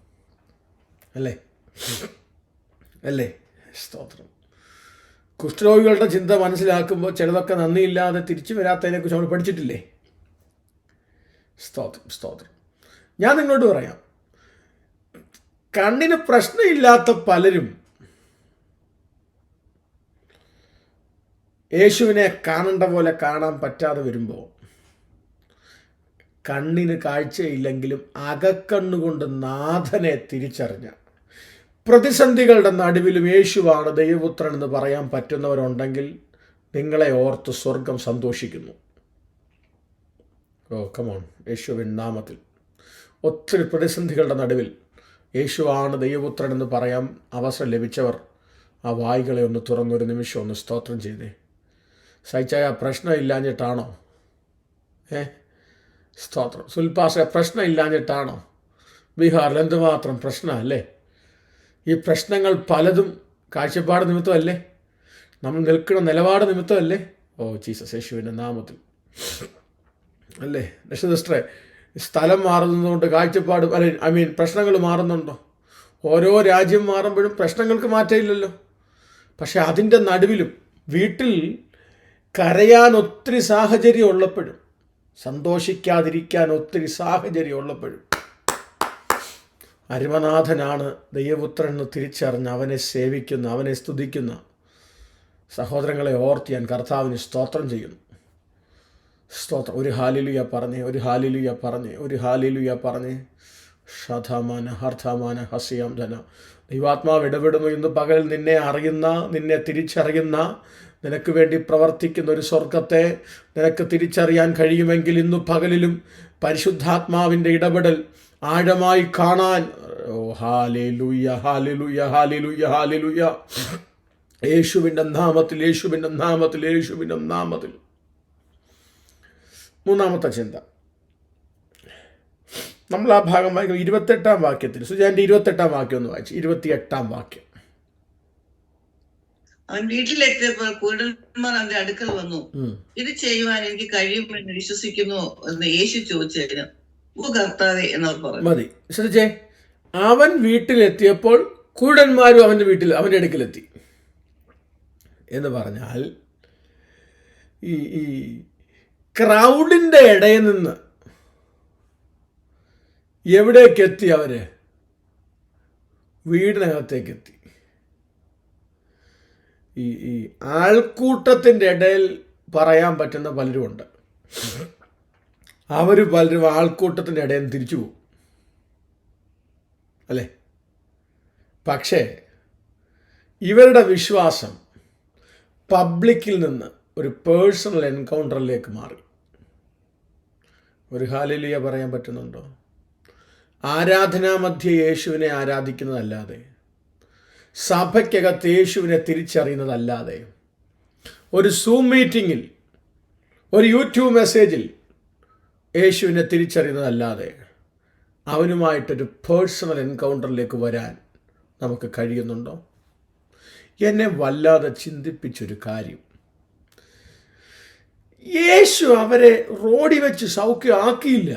അല്ലേ? സ്തോത്രം. കുഷ്ഠരോഗികളുടെ ചിന്ത മനസ്സിലാക്കുമ്പോൾ ചിലതൊക്കെ നന്ദിയില്ലാതെ തിരിച്ചു വരാത്തതിനെക്കുറിച്ച് നമ്മൾ പഠിച്ചിട്ടില്ലേ? സ്തോത്രം. ഞാൻ നിങ്ങളോട് പറയാം, കണ്ണിന് പ്രശ്നമില്ലാത്ത പലരും യേശുവിനെ കാണേണ്ട പോലെ കാണാൻ പറ്റാതെ വരുമ്പോൾ, കണ്ണിന് കാഴ്ചയില്ലെങ്കിലും അകക്കണ്ണുകൊണ്ട് നാഥനെ തിരിച്ചറിഞ്ഞ പ്രതിസന്ധികളുടെ നടുവിലും യേശുവാണ് ദൈവപുത്രൻ എന്ന് പറയാൻ പറ്റുന്നവരുണ്ടെങ്കിൽ നിങ്ങളെ ഓർത്ത് സ്വർഗം സന്തോഷിക്കുന്നു. കമോൺ. യേശുവിൻ നാമത്തിൽ ഒത്തിരി പ്രതിസന്ധികളുടെ നടുവിൽ യേശുവാണ് ദൈവപുത്രൻ എന്ന് പറയാൻ അവസരം ലഭിച്ചവർ ആ വായികളെ ഒന്ന് തുറന്നൊരു നിമിഷം ഒന്ന് സ്തോത്രം ചെയ്തേ. സഹിച്ചായ പ്രശ്നം ഇല്ലാഞ്ഞിട്ടാണോ? സ്തോത്രം. സുൽപാസ പ്രശ്നം ഇല്ലാഞ്ഞിട്ടാണോ? ബീഹാറിൽ എന്തുമാത്രം പ്രശ്നമല്ലേ? ഈ പ്രശ്നങ്ങൾ പലതും കാഴ്ചപ്പാട് നിമിത്തമല്ലേ? നമ്മൾ നിൽക്കുന്ന നിലപാട് നിമിത്തമല്ലേ? ജീസസ്, യേശുവിൻ്റെ നാമത്തിൽ അല്ലേ? സിസ്റ്ററെ, സ്ഥലം മാറുന്നതുകൊണ്ട് കാഴ്ചപ്പാട് പ്രശ്നങ്ങൾ മാറുന്നുണ്ടോ? ഓരോ രാജ്യം മാറുമ്പോഴും പ്രശ്നങ്ങൾക്ക് മാറ്റമില്ലല്ലോ. പക്ഷെ അതിൻ്റെ നടുവിലും വീട്ടിൽ കരയാൻ ഒത്തിരി സാഹചര്യം ഉള്ളപ്പോഴും, സന്തോഷിക്കാതിരിക്കാൻ ഒത്തിരി സാഹചര്യം ഉള്ളപ്പോഴും അരുമനാഥനാണ് ദൈവപുത്രൻ എന്ന് തിരിച്ചറിഞ്ഞ് അവനെ സേവിക്കുന്ന, അവനെ സ്തുതിക്കുന്ന സഹോദരങ്ങളെ ഓർത്ത് ഞാൻ കർത്താവിന് സ്തോത്രം ചെയ്യുന്നു. സ്തോത്രം. ഒരു ഹാലിലുയ പറഞ്ഞേ. ഷധമാന ഹർദ്ധമാന ഹസിയാം ധന. ദൈവാത്മാവ് ഇടപെടുന്നു. ഇന്ന് പകൽ നിന്നെ അറിയുന്ന, നിന്നെ തിരിച്ചറിയുന്ന, നിനക്ക് വേണ്ടി പ്രവർത്തിക്കുന്ന ഒരു സ്വർഗത്തെ നിനക്ക് തിരിച്ചറിയാൻ കഴിയുമെങ്കിൽ ഇന്നു പകലിലും പരിശുദ്ധാത്മാവിൻ്റെ ഇടപെടൽ ആഴമായി കാണാൻ. ഹാലേലൂയ. യേശുവിൻ്റെ നാമത്തിൽ. മൂന്നാമത്തെ ചിന്ത, നമ്മൾ ആ ഭാഗം വായിക്കും. 28-ാം വാക്യത്തിൽ സുജാന്റെ 28-ാം വാക്യം ഒന്ന് വായിച്ചു. 28-ാം വാക്യം. അവൻ വീട്ടിലെത്തിയപ്പോൾ കുരുടന്മാർ അവന്റെ അടുക്കൽ വന്നു. ഇത് ചെയ്യുവാൻ എനിക്ക് കഴിയുമെന്ന് വിശ്വസിക്കുന്നു എന്ന് യേശു ചോദിച്ചതിന് കർത്താവേ എന്നവർ പറഞ്ഞു. മതി. ശ്രദ്ധിച്ചേ, അവൻ വീട്ടിലെത്തിയപ്പോൾ കുരുടന്മാരും അവൻ്റെ അടുക്കലെത്തി എന്ന് പറഞ്ഞാൽ ഈ ക്രൗഡിൻ്റെ ഇടയിൽ നിന്ന് എവിടേക്കെത്തി? അവര് വീടിനകത്തേക്കെത്തി. ഈ ആൾക്കൂട്ടത്തിൻ്റെ ഇടയിൽ പറയാൻ പറ്റുന്ന പലരുമുണ്ട്. അവർ പലരും ആൾക്കൂട്ടത്തിൻ്റെ ഇടയിൽ നിന്ന് തിരിച്ചു പോകും അല്ലേ? പക്ഷേ ഇവരുടെ വിശ്വാസം പബ്ലിക്കിൽ നിന്ന് ഒരു പേഴ്സണൽ എൻകൗണ്ടറിലേക്ക് മാറി. ഒരു ഹല്ലേലൂയ പറയാൻ പറ്റുന്നുണ്ടോ? ആരാധനാമധ്യേ യേശുവിനെ ആരാധിക്കുന്നതല്ലാതെ, സഭയ്ക്കകത്ത് യേശുവിനെ തിരിച്ചറിയുന്നതല്ലാതെ, ഒരു സൂം മീറ്റിങ്ങിൽ, ഒരു യൂട്യൂബ് മെസ്സേജിൽ യേശുവിനെ തിരിച്ചറിയുന്നതല്ലാതെ അവനുമായിട്ടൊരു പേഴ്സണൽ എൻകൗണ്ടറിലേക്ക് വരാൻ നമുക്ക് കഴിയുന്നുണ്ടോ? എന്നെ വല്ലാതെ ചിന്തിപ്പിച്ചൊരു കാര്യം, യേശു അവരെ റോഡിൽ വെച്ച് സൗഖ്യമാക്കിയില്ല.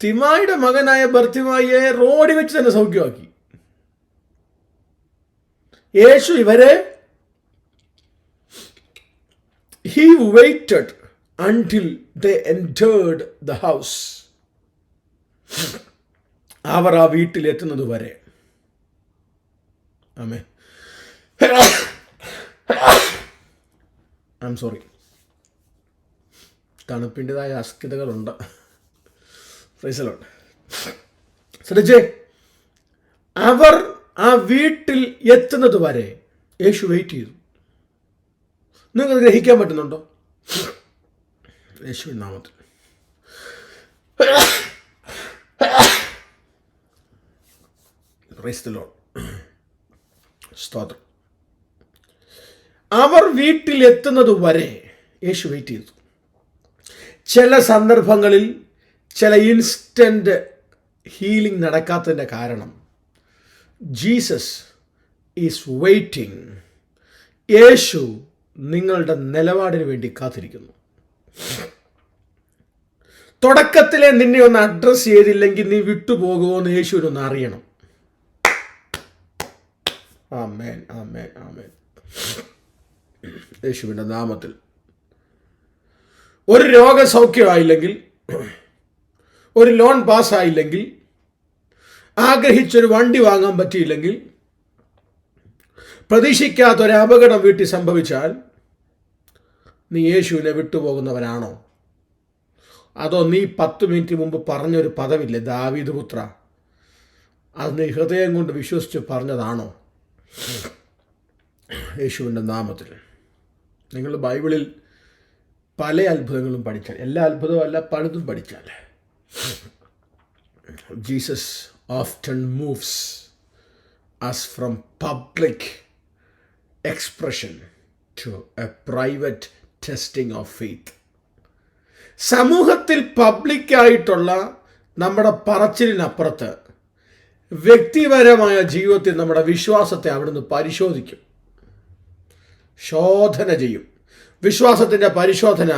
തിമായിയുടെ മകനായ ബർത്തിമായിയെ റോഡിൽ വെച്ച് തന്നെ സൗഖ്യമാക്കി. യേശു ഇവരെ he waited until they entered the house. അവർ ആ വീട്ടിലെത്തുന്നത് വരെ. ആമേൻ. ഐ എം സോറി, തണുപ്പിൻ്റെതായ അസ്കിതകളുണ്ട്. Praise the lord. ശ്രദ്ധിച്ചേ, അവർ ആ വീട്ടിൽ എത്തുന്നത് വരെ യേശു വെയിറ്റ് ചെയ്തു. നിങ്ങൾക്ക് ഗ്രഹിക്കാൻ പറ്റുന്നുണ്ടോ? യേശുവിൻ നാമത്തിൽ. Price the Lord. സ്തോത്രം. അവർ വീട്ടിൽ എത്തുന്നത് വരെ യേശു വെയിറ്റ് ചെയ്തു. ചില സന്ദർഭങ്ങളിൽ ചില ഇൻസ്റ്റന്റ് ഹീലിംഗ് നടക്കാത്തതിൻ്റെ കാരണം ജീസസ് ഈസ് വെയിറ്റിംഗ്. യേശു നിങ്ങളുടെ നിലപാടിന് വേണ്ടി കാത്തിരിക്കുന്നു. തുടക്കത്തിലെ നിന്നെ ഒന്ന് അഡ്രസ്സ് ചെയ്തില്ലെങ്കിൽ നീ വിട്ടുപോകുമോ എന്ന് യേശുവിനൊന്ന് അറിയണം. ആമേൻ, ആമേൻ, ആമേൻ. യേശുവിൻ്റെ നാമത്തിൽ. ഒരു രോഗസൗഖ്യമായില്ലെങ്കിൽ, ഒരു ലോൺ പാസ്സായില്ലെങ്കിൽ, ആഗ്രഹിച്ചൊരു വണ്ടി വാങ്ങാൻ പറ്റിയില്ലെങ്കിൽ, പ്രതീക്ഷിക്കാത്തൊരു അപകടം വീട്ടിൽ സംഭവിച്ചാൽ നീ യേശുവിനെ വിട്ടുപോകുന്നവനാണോ? അതോ നീ 10 മിനിറ്റ് മുമ്പ് പറഞ്ഞൊരു പദമില്ലേ, ദാവീദ് പുത്ര, അത് നീ ഹൃദയം കൊണ്ട് വിശ്വസിച്ച് പറഞ്ഞതാണോ? യേശുവിൻ്റെ നാമത്തിൽ. നിങ്ങൾ ബൈബിളിൽ പല അത്ഭുതങ്ങളും പഠിച്ചാൽ, എല്ലാ അത്ഭുതവും അല്ല, പലതും പഠിച്ചാൽ, Jesus often moves us from public expression to a private testing of faith. സമൂഹത്തിൽ പബ്ലിക്കായിട്ടുള്ള നമ്മുടെ പറച്ചിലിനപ്പുറത്ത് വ്യക്തിപരമായ ജീവിതത്തിൽ നമ്മുടെ വിശ്വാസത്തെ അവിടുന്ന് പരിശോധിക്കും, ശോധന ചെയ്യും. വിശ്വാസത്തിൻ്റെ പരിശോധന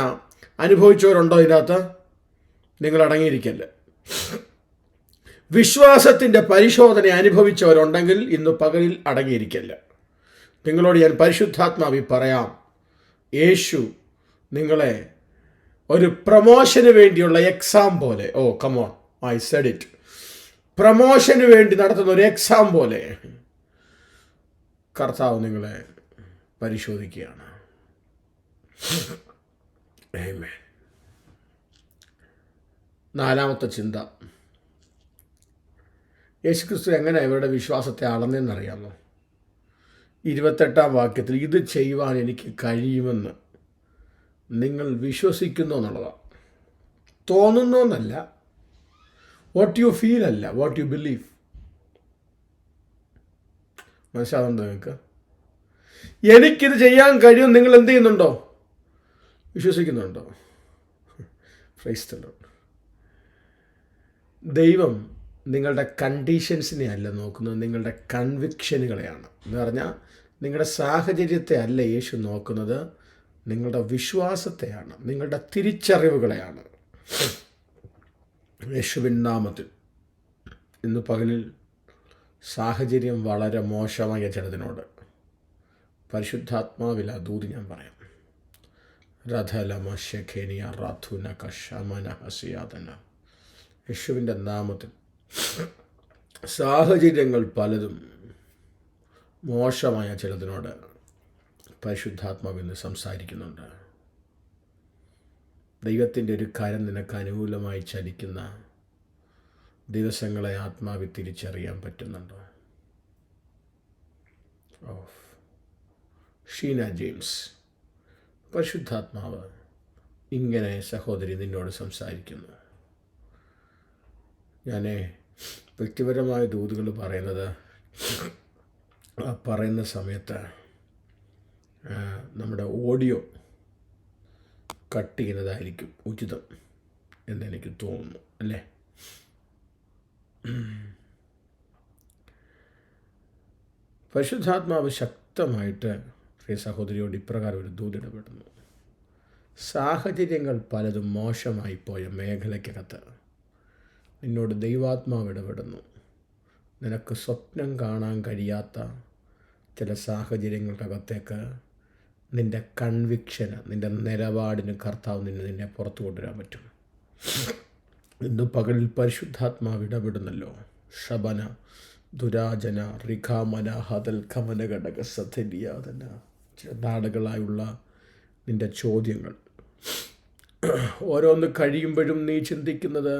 അനുഭവിച്ചവരുണ്ടോ ഇതിനകത്ത്? നിങ്ങൾ അടങ്ങിയിരിക്കല്ല. വിശ്വാസത്തിൻ്റെ പരിശോധന അനുഭവിച്ചവരുണ്ടെങ്കിൽ ഇന്ന് പകലിൽ അടങ്ങിയിരിക്കല്ല. നിങ്ങളോട് ഞാൻ പരിശുദ്ധാത്മാവി പറയാം, യേശു നിങ്ങളെ ഒരു പ്രമോഷന് വേണ്ടിയുള്ള എക്സാം പോലെ, oh come on, I said it, പ്രമോഷന് വേണ്ടി നടത്തുന്ന ഒരു എക്സാം പോലെ കർത്താവ് നിങ്ങളെ പരിശോധിക്കുകയാണ്. ആമേൻ. നാലാമത്തെ ചിന്ത, യേശുക്രിസ്തു എങ്ങനെ ഇവരുടെ വിശ്വാസത്തെ അളന്നെന്നറിയാമോ? 28-ാം വാക്യത്തിൽ, ഇത് ചെയ്യുവാൻ എനിക്ക് കഴിയുമെന്ന് നിങ്ങൾ വിശ്വസിക്കുന്നു എന്നുള്ളതാണ്. തോന്നുന്നു എന്നല്ല, വാട്ട് യു ഫീൽ അല്ല, വാട്ട് യു ബിലീവ്. മനസ്സിലാവുന്നുണ്ടോ നിങ്ങൾക്ക്? എനിക്കിത് ചെയ്യാൻ കഴിയും നിങ്ങൾ എന്ത് ചെയ്യുന്നുണ്ടോ? വിശ്വസിക്കുന്നുണ്ടോ? Price the Lord. ദൈവം നിങ്ങളുടെ കണ്ടീഷൻസിനെ അല്ല നോക്കുന്നത്, നിങ്ങളുടെ കൺവിക്ഷനുകളെയാണ്. എന്ന് പറഞ്ഞാൽ നിങ്ങളുടെ സാഹചര്യത്തെ അല്ല യേശു നോക്കുന്നത്, നിങ്ങളുടെ വിശ്വാസത്തെയാണ്, നിങ്ങളുടെ തിരിച്ചറിവുകളെയാണ്. യേശുവിൻ നാമത്തിൽ ഇന്ന് പകലിൽ സാഹചര്യം വളരെ മോശമായ ചിലതിനോട് പരിശുദ്ധാത്മാവിൽ ദൂതി ഞാൻ പറയാം. യേശുവിൻ്റെ നാമത്തിൽ സാഹചര്യങ്ങൾ പലതും മോശമായ ചിലതിനോട് പരിശുദ്ധാത്മാവിന്ന് സംസാരിക്കുന്നുണ്ട്. ദൈവത്തിൻ്റെ ഒരു കരം നിനക്ക് അനുകൂലമായി ചലിക്കുന്ന ദിവസങ്ങളെ ആത്മാവിൽ തിരിച്ചറിയാൻ പറ്റുന്നുണ്ടോ? ഷീന ജെയിംസ്, പരിശുദ്ധാത്മാവ് ഇങ്ങനെ സഹോദരി നിന്നോട് സംസാരിക്കുന്നു. ഞാൻ വ്യക്തിപരമായ ദൂതുകൾ പറയുന്ന സമയത്ത് നമ്മുടെ ഓഡിയോ കട്ട് ചെയ്യുന്നതായിരിക്കും ഉചിതം എന്നെനിക്ക് തോന്നുന്നു, അല്ലേ? പരിശുദ്ധാത്മാവ് ശക്തമായിട്ട് പ്രിയ സഹോദരിയോട് ഇപ്രകാരം ഒരു ദൂത് ഇടപെടുന്നു. സാഹചര്യങ്ങൾ പലതും മോശമായി പോയ മേഖലയ്ക്കകത്ത് നിന്നോട് ദൈവാത്മാവ് ഇടപെടുന്നു. നിനക്ക് സ്വപ്നം കാണാൻ കഴിയാത്ത ചില സാഹചര്യങ്ങൾക്കകത്തേക്ക് നിൻ്റെ കൺവിക്ഷന്, നിൻ്റെ നിലപാടിന് കർത്താവ് നിന്നെ പുറത്തു കൊണ്ടുവരാൻ പറ്റും. ഇന്ന് പകലിൽ പരിശുദ്ധാത്മാവ് ഇടപെടുന്നല്ലോ. ഷബന ദുരാജന റിഖാമന ഹതൽ ഖമന ഘടക സഥലിയാതന. ചില നാടുകളായുള്ള നിൻ്റെ ചോദ്യങ്ങൾ ഓരോന്ന് കഴിയുമ്പോഴും നീ ചിന്തിക്കുന്നത്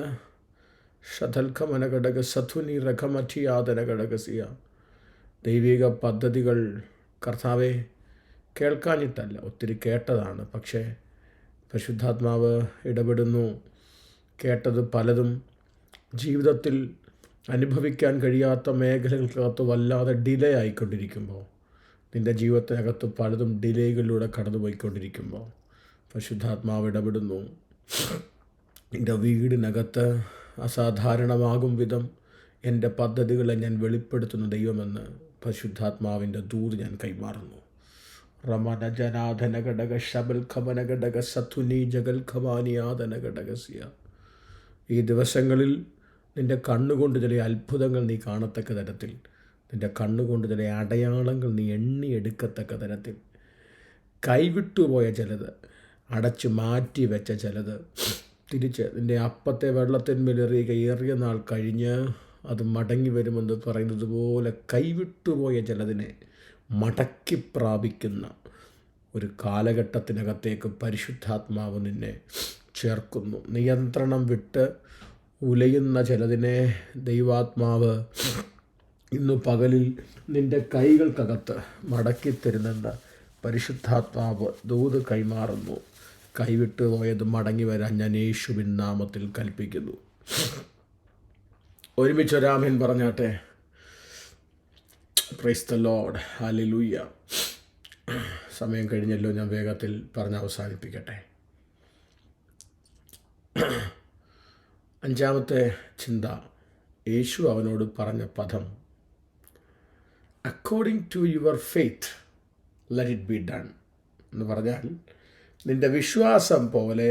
ഷതൽഖമന ഘടക സഥുനി റഖമഠിയാതന ഘടകസിയ. ദൈവിക പദ്ധതികൾ കർത്താവെ കേൾക്കാഞ്ഞിട്ടല്ല, ഒത്തിരി കേട്ടതാണ്. പക്ഷേ പരിശുദ്ധാത്മാവ് ഇടപെടുന്നു. കേട്ടത് പലതും ജീവിതത്തിൽ അനുഭവിക്കാൻ കഴിയാത്ത മേഖലകൾക്കകത്ത് വല്ലാതെ ഡിലേ ആയിക്കൊണ്ടിരിക്കുമ്പോൾ, നിൻ്റെ ജീവിതത്തിനകത്ത് പലതും ഡിലേകളിലൂടെ കടന്നു പോയിക്കൊണ്ടിരിക്കുമ്പോൾ പരിശുദ്ധാത്മാവ് ഇടപെടുന്നു. എൻ്റെ വീടിനകത്ത് അസാധാരണമാകും വിധം എൻ്റെ പദ്ധതികളെ ഞാൻ വെളിപ്പെടുത്തുന്ന ദൈവമെന്ന് പരിശുദ്ധാത്മാവിൻ്റെ ദൂത് ഞാൻ കൈമാറുന്നു. റമന ജനാധന ഘടക ശബൽ ഖമന ഘടക സഥുനി ജഗൽ ഖമാനിയാധന ഘടകസ്യ. ഈ ദിവസങ്ങളിൽ നിൻ്റെ കണ്ണുകൊണ്ട് ചില അത്ഭുതങ്ങൾ നീ കാണത്തക്ക തരത്തിൽ, നിൻ്റെ കണ്ണുകൊണ്ട് ചില അടയാളങ്ങൾ നീ എണ്ണിയെടുക്കത്തക്ക തരത്തിൽ, കൈവിട്ടുപോയ ചിലത്, അടച്ചു മാറ്റി വെച്ച ചിലത് തിരിച്ച് നിൻ്റെ അപ്പത്തെ വെള്ളത്തിന്മേലെറിയുക ഏറിയ നാൾ കഴിഞ്ഞ് അത് മടങ്ങി വരുമെന്ന് പറയുന്നത് പോലെ കൈവിട്ടുപോയ ചിലതിനെ മടക്കി പ്രാപിക്കുന്ന ഒരു കാലഘട്ടത്തിനകത്തേക്ക് പരിശുദ്ധാത്മാവ് നിന്നെ ചേർക്കുന്നു. നിയന്ത്രണം വിട്ട് ഉലയുന്ന ചിലതിനെ ദൈവാത്മാവ് ഇന്ന് പകലിൽ നിൻ്റെ കൈകൾക്കകത്ത് മടക്കിത്തരുന്നെന്ന് പരിശുദ്ധാത്മാവ് ദൂത് കൈമാറുന്നു. കൈവിട്ട് പോയത് മടങ്ങി വരാൻ ഞാൻ യേശുവിൻ നാമത്തിൽ കൽപ്പിക്കുന്നു. ഒരുമിച്ചൊരാമേൻ പറഞ്ഞാട്ടെ. Praise the Lord. ഹല്ലേലൂയ. സമയം കഴിഞ്ഞല്ലോ, ഞാൻ വേഗത്തിൽ പറഞ്ഞ് അവസാനിപ്പിക്കട്ടെ. 5ാമത്തെ ചിന്ത, യേശു അവനോട് പറഞ്ഞ പദം, according to your faith let it be done എന്ന് പറഞ്ഞാൽ, നിൻ്റെ വിശ്വാസം പോലെ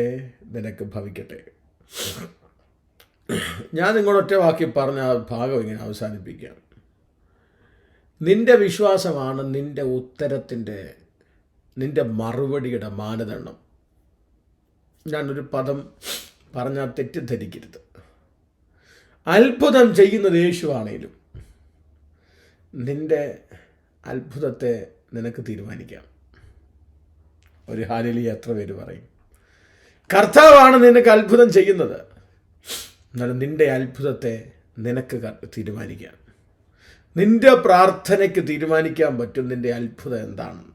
നിനക്ക് ഭവിക്കട്ടെ. ഞാൻ നിങ്ങളൊറ്റ വാക്കി പറഞ്ഞ ഭാഗം ഇങ്ങനെ അവസാനിപ്പിക്കാം. നിൻ്റെ വിശ്വാസമാണ് നിൻ്റെ ഉത്തരത്തിൻ്റെ, നിൻ്റെ മറുപടിയുടെ മാനദണ്ഡം. ഞാനൊരു പദം പറഞ്ഞാൽ തെറ്റിദ്ധരിക്കരുത്. അത്ഭുതം ചെയ്യുന്നത് യേശുവാണേലും നിൻ്റെ അത്ഭുതത്തെ നിനക്ക് തീരുമാനിക്കാം. ഒരു ഹല്ലേലൂയ എത്ര പേര് പറയും? കർത്താവാണ് നിനക്ക് അത്ഭുതം ചെയ്യുന്നത്, എന്നാലും നിൻ്റെ അത്ഭുതത്തെ നിനക്ക് തീരുമാനിക്കാം. നിൻ്റെ പ്രാർത്ഥനയ്ക്ക് തീരുമാനിക്കാൻ പറ്റും നിൻ്റെ അത്ഭുതം എന്താണെന്ന്.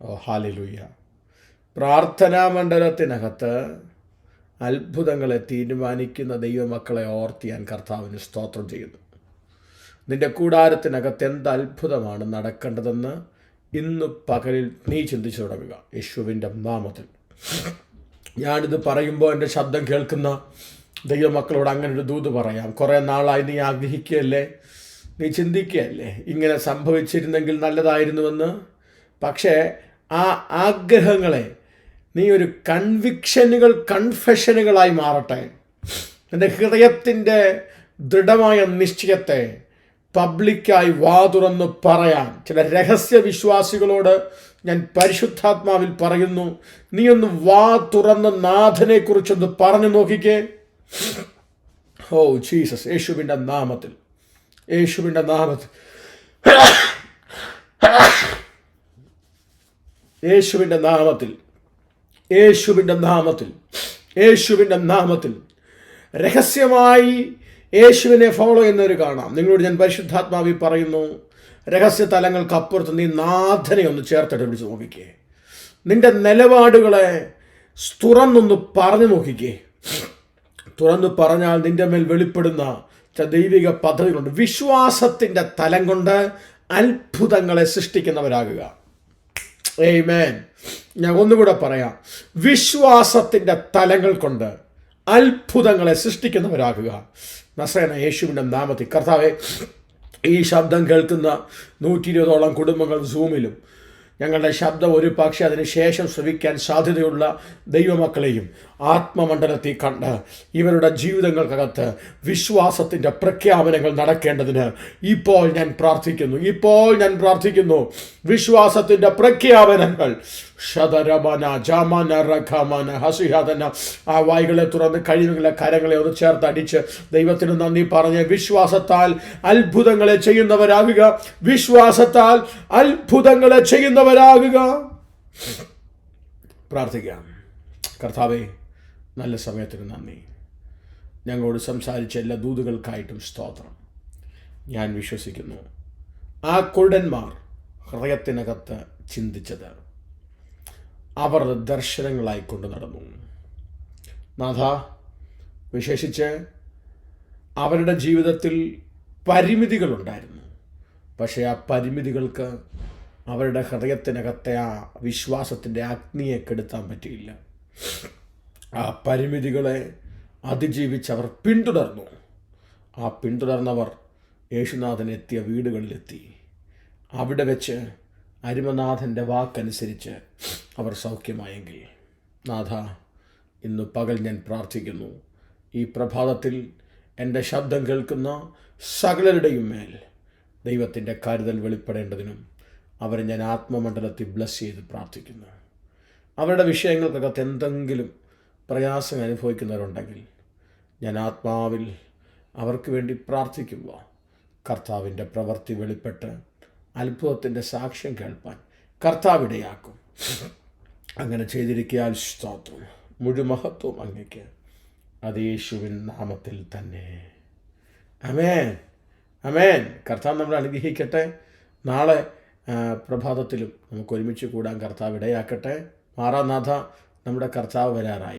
ഓ ഹല്ലേലൂയ. പ്രാർത്ഥനാ മണ്ഡലത്തിനകത്ത് അത്ഭുതങ്ങളെ തീരുമാനിക്കുന്ന ദൈവമക്കളെ ഓർത്ത് ഞാൻ കർത്താവിന് സ്തോത്രം ചെയ്യുന്നു. നിൻ്റെ കൂടാരത്തിനകത്ത് എന്ത് അത്ഭുതമാണ് നടക്കേണ്ടതെന്ന് ഇന്ന് പകലിൽ നീ ചിന്തിച്ചു തുടങ്ങുക യേശുവിൻ്റെ നാമത്തിൽ. ഞാനിത് പറയുമ്പോൾ എൻ്റെ ശബ്ദം കേൾക്കുന്ന ദൈവമക്കളോട് അങ്ങനെ ഒരു ദൂത് പറയാം. കുറേ നാളായി നീ ആഗ്രഹിക്കുകയല്ലേ, നീ ചിന്തിക്കുകയല്ലേ ഇങ്ങനെ സംഭവിച്ചിരുന്നെങ്കിൽ നല്ലതായിരുന്നുവെന്ന്. പക്ഷേ ആ ആഗ്രഹങ്ങളെ നീ ഒരു കൺഫെഷനുകളായി മാറട്ടെ. എൻ്റെ ഹൃദയത്തിൻ്റെ ദൃഢമായ നിശ്ചയത്തെ പബ്ലിക്കായി തുറന്ന് പറയാൻ ചില രഹസ്യ വിശ്വാസികളോട് ഞാൻ പരിശുദ്ധാത്മാവിൽ പറയുന്നു. നീ ഒന്ന് തുറന്ന് നാഥനെക്കുറിച്ചൊന്ന് പറഞ്ഞു നോക്കിക്കേ. ഓ ജീസസ്, യേശുവിൻ്റെ നാമത്തിൽ, യേശുവിൻ്റെ നാമത്തിൽ, യേശുവിൻ്റെ നാമത്തിൽ, യേശുവിൻ്റെ നാമത്തിൽ, യേശുവിൻ്റെ നാമത്തിൽ രഹസ്യമായി യേശുവിനെ ഫോളോ ചെയ്യുന്നവർ കാണാം. നിങ്ങളോട് ഞാൻ പരിശുദ്ധാത്മാവിൽ പറയുന്നു, രഹസ്യ തലങ്ങൾക്കപ്പുറത്ത് നീ നാഥനെ ഒന്ന് ചേർത്തിട്ട് പിടിച്ച് നോക്കിക്കേ. നിൻ്റെ നിലപാടുകളെ തുറന്നൊന്ന് പറഞ്ഞു നോക്കിക്കേ. തുറന്നു പറഞ്ഞാൽ നിൻ്റെ മേൽ വെളിപ്പെടുന്ന ചില ദൈവിക പദ്ധതികളുണ്ട്. വിശ്വാസത്തിൻ്റെ തലം കൊണ്ട് അത്ഭുതങ്ങളെ സൃഷ്ടിക്കുന്നവരാകുക. ആമേൻ. ഞാൻ ഒന്നുകൂടെ പറയാം, വിശ്വാസത്തിൻ്റെ തലങ്ങൾ കൊണ്ട് അത്ഭുതങ്ങളെ സൃഷ്ടിക്കുന്നവരാകുക. നസറേന യേശുവിൻ്റെ നാമത്തിൽ. കർത്താവേ, ഈ ശബ്ദം കേൾക്കുന്ന 120ഓളം കുടുംബങ്ങൾ സൂമിലും ഞങ്ങളുടെ ശബ്ദം ഒരു പക്ഷേ അതിന് ശേഷം ശ്രവിക്കാൻ സാധ്യതയുള്ള ദൈവമക്കളെയും ആത്മമണ്ഡലത്തിൽ കണ്ട് ഇവരുടെ ജീവിതങ്ങൾക്കകത്ത് വിശ്വാസത്തിൻ്റെ പ്രഖ്യാപനങ്ങൾ നടക്കേണ്ടതിന് ഇപ്പോൾ ഞാൻ പ്രാർത്ഥിക്കുന്നു. വിശ്വാസത്തിൻ്റെ പ്രഖ്യാപനങ്ങൾ ഷദരമന ജമന റഖമന ഹസിഹദന. ആ വായികളെ തുറന്ന് കഴിവുകളെ കരങ്ങളെ ഒന്ന് ചേർത്തടിച്ച് ദൈവത്തിന് നന്ദി പറഞ്ഞ് വിശ്വാസത്താൽ അത്ഭുതങ്ങളെ ചെയ്യുന്നവരാകുക. വിശ്വാസത്താൽ അത്ഭുതങ്ങളെ ചെയ്യുന്നവരാകുക. പ്രാർത്ഥിക്കാം. കർത്താവേ, നല്ല സമയത്തിന് നന്ദി. ഞങ്ങളോട് സംസാരിച്ച എല്ലാ ദൂതുകൾക്കായിട്ടും സ്തോത്രം. ഞാൻ വിശ്വസിക്കുന്നു ആ കുരുടന്മാർ ഹൃദയത്തിനകത്ത് ചിന്തിച്ചത് അവർ ദർശനങ്ങളായി കൊണ്ട് നടന്നു. നാഥ, വിശേഷിച്ച് അവരുടെ ജീവിതത്തിൽ പരിമിതികളുണ്ടായിരുന്നു. പക്ഷേ ആ പരിമിതികൾക്ക് അവരുടെ ഹൃദയത്തിനകത്തെ ആ വിശ്വാസത്തിൻ്റെ അഗ്നിയെ കെടുത്താൻ പറ്റിയില്ല. ആ പരിമിതികളെ അതിജീവിച്ചവർ പിന്തുടർന്നു. ആ പിന്തുടർന്നവർ യേശുനാഥൻ എത്തിയ വീടുകളിലെത്തി. അവിടെ വെച്ച് അരിമനാഥൻ്റെ വാക്കനുസരിച്ച് അവർ സൗഖ്യമായെങ്കിൽ, നാഥ, ഇന്ന് പകൽ ഞാൻ പ്രാർത്ഥിക്കുന്നു, ഈ പ്രഭാതത്തിൽ എൻ്റെ ശബ്ദം കേൾക്കുന്ന സകലരുടെയും മേൽ ദൈവത്തിൻ്റെ കരുതൽ വെളിപ്പെടേണ്ടതിനും അവരെ ഞാൻ ആത്മമണ്ഡലത്തിൽ ബ്ലസ് ചെയ്ത് പ്രാർത്ഥിക്കുന്നു. അവരുടെ വിഷയങ്ങൾക്കകത്ത് എന്തെങ്കിലും പ്രയാസം അനുഭവിക്കുന്നവരുണ്ടെങ്കിൽ ഞാൻ ആത്മാവിൽ അവർക്ക് വേണ്ടി പ്രാർത്ഥിക്കുമ്പോൾ കർത്താവിൻ്റെ പ്രവൃത്തി വെളിപ്പെട്ട് അത്ഭുതത്തിൻ്റെ സാക്ഷ്യം കേൾപ്പാൻ കർത്താവിടയാക്കും. അങ്ങനെ ചെയ്തിരിക്കാൻ സ്തോത്രം. മുഴുമഹത്വം അങ്ങയ്ക്ക്. അത് യേശുവിൻ നാമത്തിൽ തന്നെ. ആമേൻ, ആമേൻ. കർത്താവ് നമ്മളെ അനുഗ്രഹിക്കട്ടെ. നാളെ പ്രഭാതത്തിലും നമുക്ക് ഒരുമിച്ച് കൂടാൻ കർത്താവ് ഇടയാക്കട്ടെ. മാറാനാഥ, നമ്മുടെ കർത്താവ് വരാറായി.